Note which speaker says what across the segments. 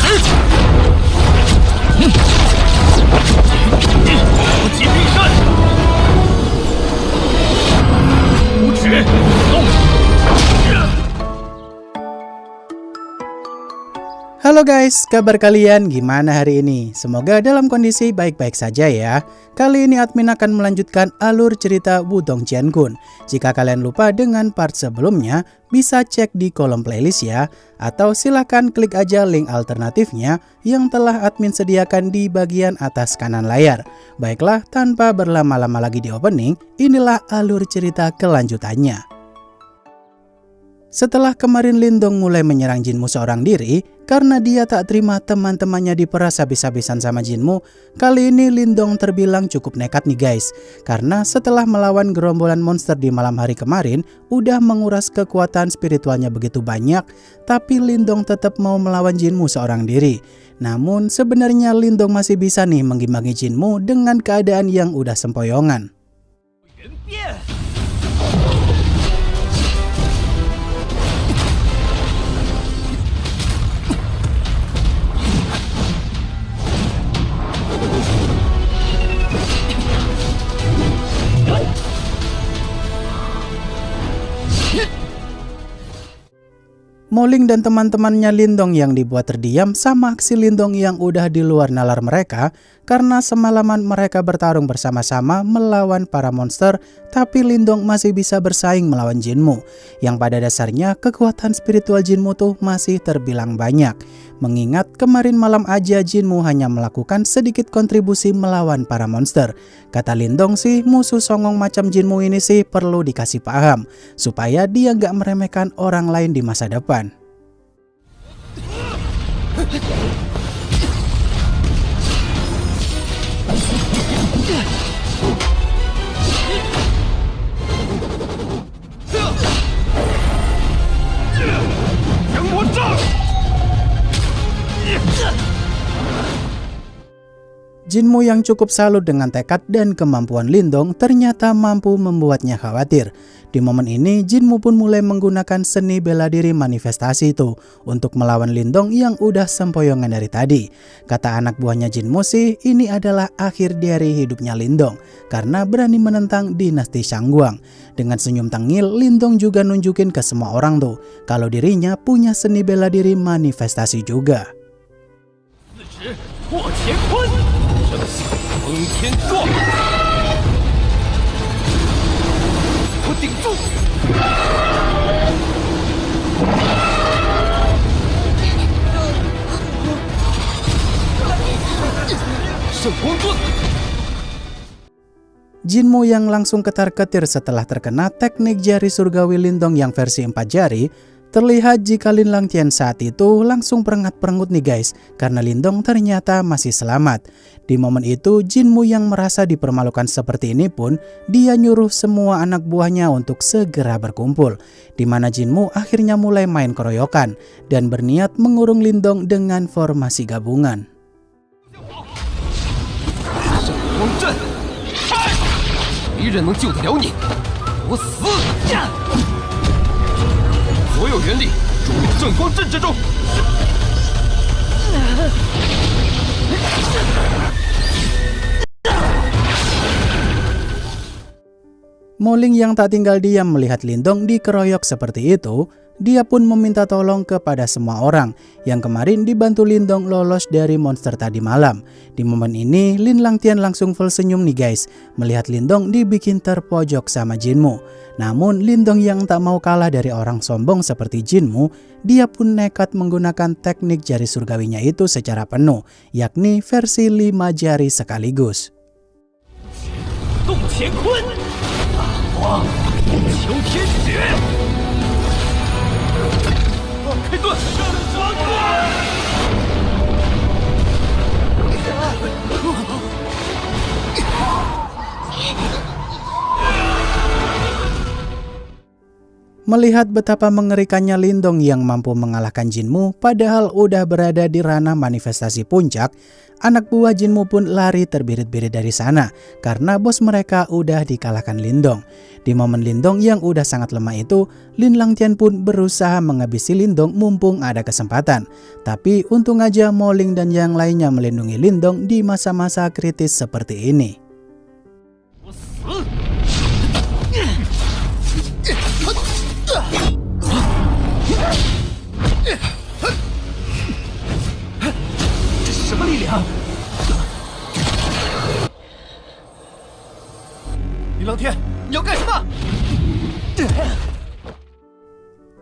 Speaker 1: 无极冰山，无止动。
Speaker 2: Halo guys, kabar kalian gimana hari ini? Semoga dalam kondisi baik-baik saja ya. Kali ini admin akan melanjutkan alur cerita Wudong Jiankun. Jika kalian lupa dengan part sebelumnya, bisa cek di kolom playlist ya. Atau silahkan klik aja link alternatifnya yang telah admin sediakan di bagian atas kanan layar. Baiklah, tanpa berlama-lama lagi di opening, inilah alur cerita kelanjutannya. Setelah kemarin Lindong mulai menyerang Jinmu seorang diri karena dia tak terima teman-temannya diperas habis-habisan sama Jinmu, kali ini Lindong terbilang cukup nekat nih guys. Karena setelah melawan gerombolan monster di malam hari kemarin, udah menguras kekuatan spiritualnya begitu banyak, tapi Lindong tetap mau melawan Jinmu seorang diri. Namun sebenarnya Lindong masih bisa nih mengimbangi Jinmu dengan keadaan yang udah sempoyongan. Moling dan teman-temannya Lindong yang dibuat terdiam sama aksi Lindong yang udah di luar nalar mereka karena semalaman mereka bertarung bersama-sama melawan para monster, tapi Lindong masih bisa bersaing melawan Jinmu yang pada dasarnya kekuatan spiritual Jinmu tuh masih terbilang banyak. Mengingat kemarin malam aja Jinmu hanya melakukan sedikit kontribusi melawan para monster. Kata Lindong sih, musuh songong macam Jinmu ini sih perlu dikasih paham supaya dia nggak meremehkan orang lain di masa depan. Jinmu yang cukup salut dengan tekad dan kemampuan Lindong ternyata mampu membuatnya khawatir. Di momen ini Jinmu pun mulai menggunakan seni bela diri manifestasi itu untuk melawan Lindong yang udah sempoyongan dari tadi. Kata anak buahnya Jinmu sih, ini adalah akhir dari hidupnya Lindong karena berani menentang dinasti Shangguang. Dengan senyum tengil, Lindong juga nunjukin ke semua orang tuh kalau dirinya punya seni bela diri manifestasi juga.
Speaker 1: 封天状，我顶住！圣光盾。
Speaker 2: Jinmu yang langsung ketar-ketir setelah terkena teknik jari surgawi Lindong yang versi 4 jari. Terlihat jika Lin Langtian saat itu langsung perengat-perengut nih guys, karena Lindong ternyata masih selamat. Di momen itu Jinmu yang merasa dipermalukan seperti ini pun, dia nyuruh semua anak buahnya untuk segera berkumpul. Di mana Jinmu akhirnya mulai main keroyokan dan berniat mengurung Lindong dengan formasi gabungan.
Speaker 1: 没人能救得了你，给我死！所有元力注入圣光阵之中。
Speaker 2: Moling yang tak tinggal diam melihat Lindong dikeroyok seperti itu, dia pun meminta tolong kepada semua orang yang kemarin dibantu Lindong lolos dari monster tadi malam. Di momen ini Lin Langtian langsung full senyum nih guys, melihat Lindong dibikin terpojok sama Jinmu. Namun Lindong yang tak mau kalah dari orang sombong seperti Jinmu, dia pun nekat menggunakan teknik jari surgawinya itu secara penuh, yakni versi 5 jari sekaligus.
Speaker 1: 动乾坤，大荒秋天雪，开盾，抓过！
Speaker 2: Melihat betapa mengerikannya Lindong yang mampu mengalahkan Jinmu padahal udah berada di ranah manifestasi puncak, anak buah Jinmu pun lari terbirit-birit dari sana karena bos mereka udah dikalahkan Lindong. Di momen Lindong yang udah sangat lemah itu, Lin Langtian pun berusaha menghabisi Lindong mumpung ada kesempatan. Tapi untung aja Mo Ling dan yang lainnya melindungi Lindong di masa-masa kritis seperti ini.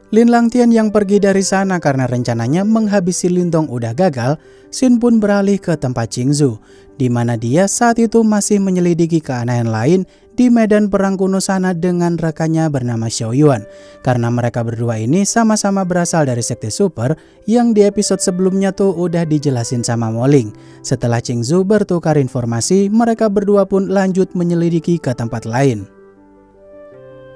Speaker 2: Lin Langtian yang pergi dari sana karena rencananya menghabisi Lindong udah gagal, Xin pun beralih ke tempat Qingzu, di mana dia saat itu masih menyelidiki keanehan lain di medan perang kuno sana dengan rekannya bernama Xiao Yuan. Karena mereka berdua ini sama-sama berasal dari sekte super yang di episode sebelumnya tuh udah dijelasin sama Mo Ling. Setelah Qingzu bertukar informasi, mereka berdua pun lanjut menyelidiki ke tempat lain.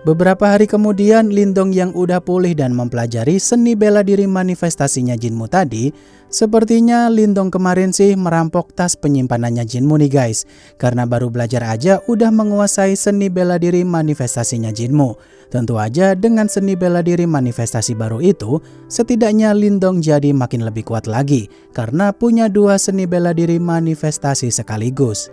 Speaker 2: Beberapa hari kemudian, Lindong yang udah pulih dan mempelajari seni bela diri manifestasinya Jinmu tadi, sepertinya Lindong kemarin sih merampok tas penyimpanannya Jinmu nih guys, karena baru belajar aja udah menguasai seni bela diri manifestasinya Jinmu. Tentu aja dengan seni bela diri manifestasi baru itu, setidaknya Lindong jadi makin lebih kuat lagi, karena punya dua seni bela diri manifestasi sekaligus.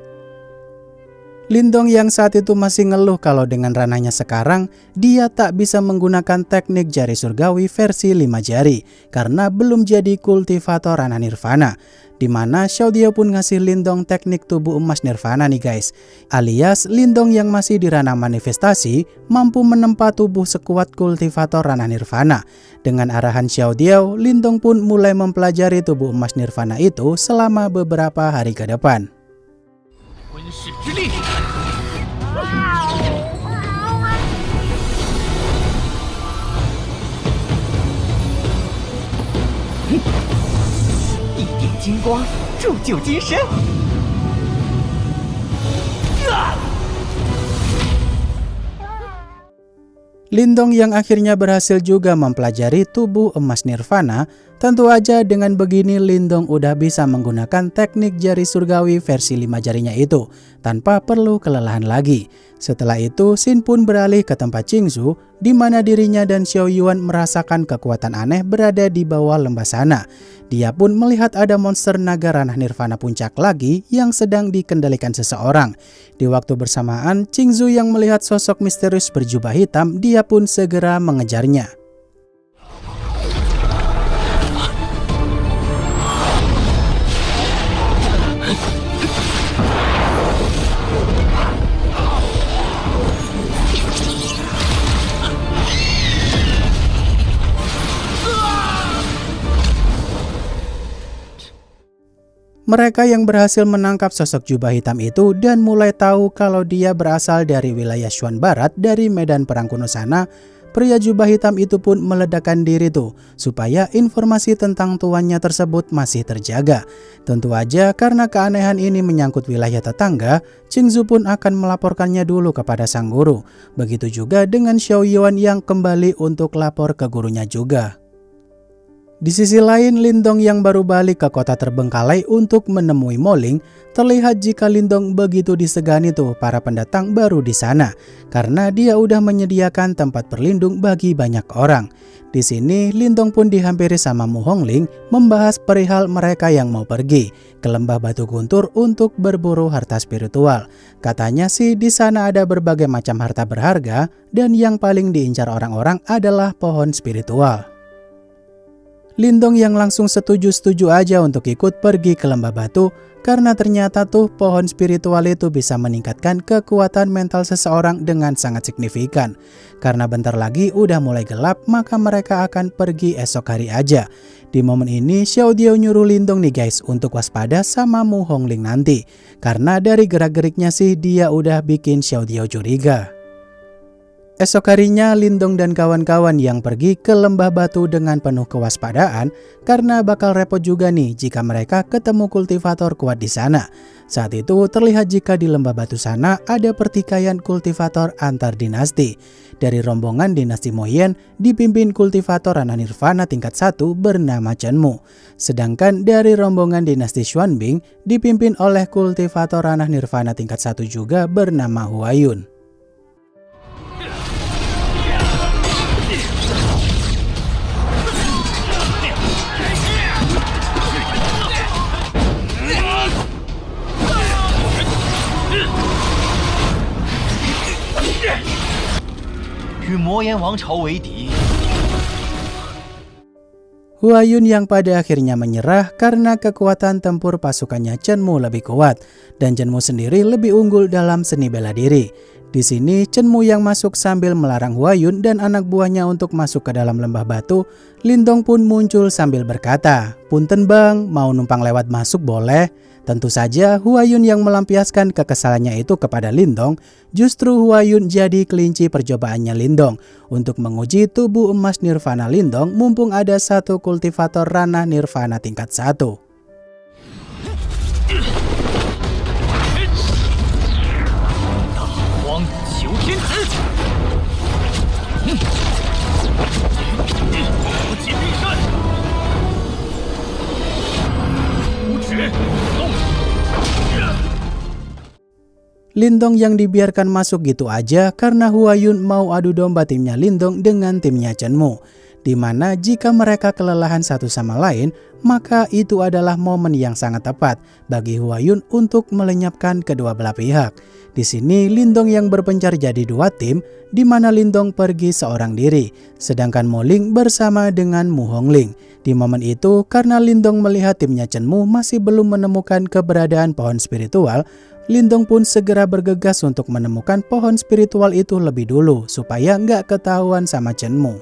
Speaker 2: Lindong yang saat itu masih ngeluh kalau dengan ranahnya sekarang, dia tak bisa menggunakan teknik jari surgawi versi 5 jari karena belum jadi kultivator ranah nirvana. Dimana Xiao Diao pun ngasih Lindong teknik tubuh emas nirvana nih guys. Alias Lindong yang masih di ranah manifestasi mampu menempa tubuh sekuat kultivator ranah nirvana. Dengan arahan Xiao Diao, Lindong pun mulai mempelajari tubuh emas nirvana itu selama beberapa hari ke depan. Lindong yang akhirnya berhasil juga mempelajari tubuh emas nirvana. Tentu aja dengan begini Lindong udah bisa menggunakan teknik jari surgawi versi 5 jarinya itu tanpa perlu kelelahan lagi. Setelah itu Xin pun beralih ke tempat Qingzu, di mana dirinya dan Xiao Yuan merasakan kekuatan aneh berada di bawah lembah sana. Dia pun melihat ada monster naga ranah nirvana puncak lagi yang sedang dikendalikan seseorang. Di waktu bersamaan, Qingzu yang melihat sosok misterius berjubah hitam, dia pun segera mengejarnya. Mereka yang berhasil menangkap sosok jubah hitam itu dan mulai tahu kalau dia berasal dari wilayah Shuan Barat dari medan perang kuno sana, pria jubah hitam itu pun meledakkan diri tuh supaya informasi tentang tuannya tersebut masih terjaga. Tentu aja karena keanehan ini menyangkut wilayah tetangga, Qingzu pun akan melaporkannya dulu kepada sang guru. Begitu juga dengan Xiao Yuan yang kembali untuk lapor ke gurunya juga. Di sisi lain, Lindong yang baru balik ke kota terbengkalai untuk menemui Mo Ling, terlihat jika Lindong begitu disegani tuh para pendatang baru di sana, karena dia udah menyediakan tempat berlindung bagi banyak orang. Di sini, Lindong pun dihampiri sama Mu Hongling membahas perihal mereka yang mau pergi ke lembah Batu Guntur untuk berburu harta spiritual. Katanya sih di sana ada berbagai macam harta berharga dan yang paling diincar orang-orang adalah pohon spiritual. Lindong yang langsung setuju-setuju aja untuk ikut pergi ke lembah batu karena ternyata tuh pohon spiritual itu bisa meningkatkan kekuatan mental seseorang dengan sangat signifikan. Karena bentar lagi udah mulai gelap, maka mereka akan pergi esok hari aja. Di momen ini Xiao Diao nyuruh Lindong nih guys untuk waspada sama Mu Hongling nanti. Karena dari gerak-geriknya sih dia udah bikin Xiao Diao curiga. Esok harinya Lindong dan kawan-kawan yang pergi ke lembah batu dengan penuh kewaspadaan karena bakal repot juga nih jika mereka ketemu kultivator kuat di sana. Saat itu terlihat jika di lembah batu sana ada pertikaian kultivator antar dinasti. Dari rombongan dinasti Moyen dipimpin kultivator Ranah Nirvana tingkat 1 bernama Chen Mu. Sedangkan dari rombongan dinasti Xuanbing dipimpin oleh kultivator Ranah Nirvana tingkat 1 juga bernama Huayun. Huayun yang pada akhirnya menyerah karena kekuatan tempur pasukannya Chen Mu lebih kuat dan Chen Mu sendiri lebih unggul dalam seni bela diri. Di sini Chen Mu yang masuk sambil melarang Huayun dan anak buahnya untuk masuk ke dalam lembah batu. Lindong pun muncul sambil berkata, "Punten bang, mau numpang lewat masuk boleh?" Tentu saja Huayun yang melampiaskan kekesalannya itu kepada Lindong. Justru Huayun jadi kelinci percobaannya Lindong untuk menguji tubuh emas Nirvana Lindong mumpung ada satu kultivator ranah Nirvana tingkat 1. Lindong yang dibiarkan masuk gitu aja karena Huayun mau adu domba timnya Lindong dengan timnya Chen Mu. Dimana jika mereka kelelahan satu sama lain, maka itu adalah momen yang sangat tepat bagi Huayun untuk melenyapkan kedua belah pihak. Di sini Lindong yang berpencar jadi dua tim, di mana Lindong pergi seorang diri, sedangkan Mo Ling bersama dengan Mu Hongling. Di momen itu, karena Lindong melihat timnya Chen Mu masih belum menemukan keberadaan pohon spiritual, Lindong pun segera bergegas untuk menemukan pohon spiritual itu lebih dulu supaya nggak ketahuan sama Chen Mu.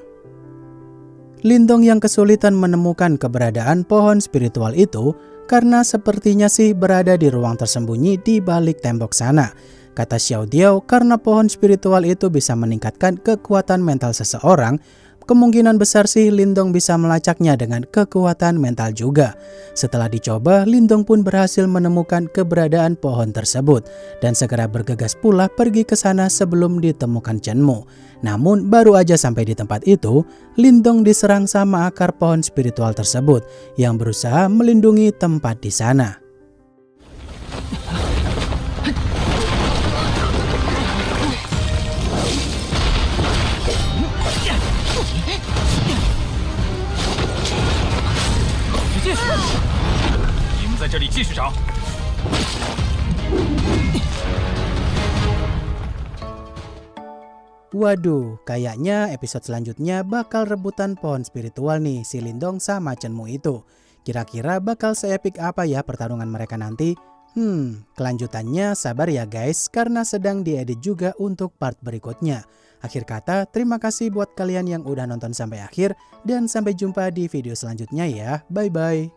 Speaker 2: Lindong yang kesulitan menemukan keberadaan pohon spiritual itu karena sepertinya sih berada di ruang tersembunyi di balik tembok sana. Kata Xiao Diao, karena pohon spiritual itu bisa meningkatkan kekuatan mental seseorang, kemungkinan besar sih Lindong bisa melacaknya dengan kekuatan mental juga. Setelah dicoba, Lindong pun berhasil menemukan keberadaan pohon tersebut dan segera bergegas pula pergi ke sana sebelum ditemukan Chen Mu. Namun baru aja sampai di tempat itu, Lindong diserang sama akar pohon spiritual tersebut yang berusaha melindungi tempat di sana. Waduh, kayaknya episode selanjutnya bakal rebutan pohon spiritual nih si Lindong sama Chen Mu itu. Kira-kira bakal seepik apa ya pertarungan mereka nanti? Kelanjutannya sabar ya guys, karena sedang diedit juga untuk part berikutnya. Akhir kata, terima kasih buat kalian yang udah nonton sampai akhir dan sampai jumpa di video selanjutnya ya. Bye-bye.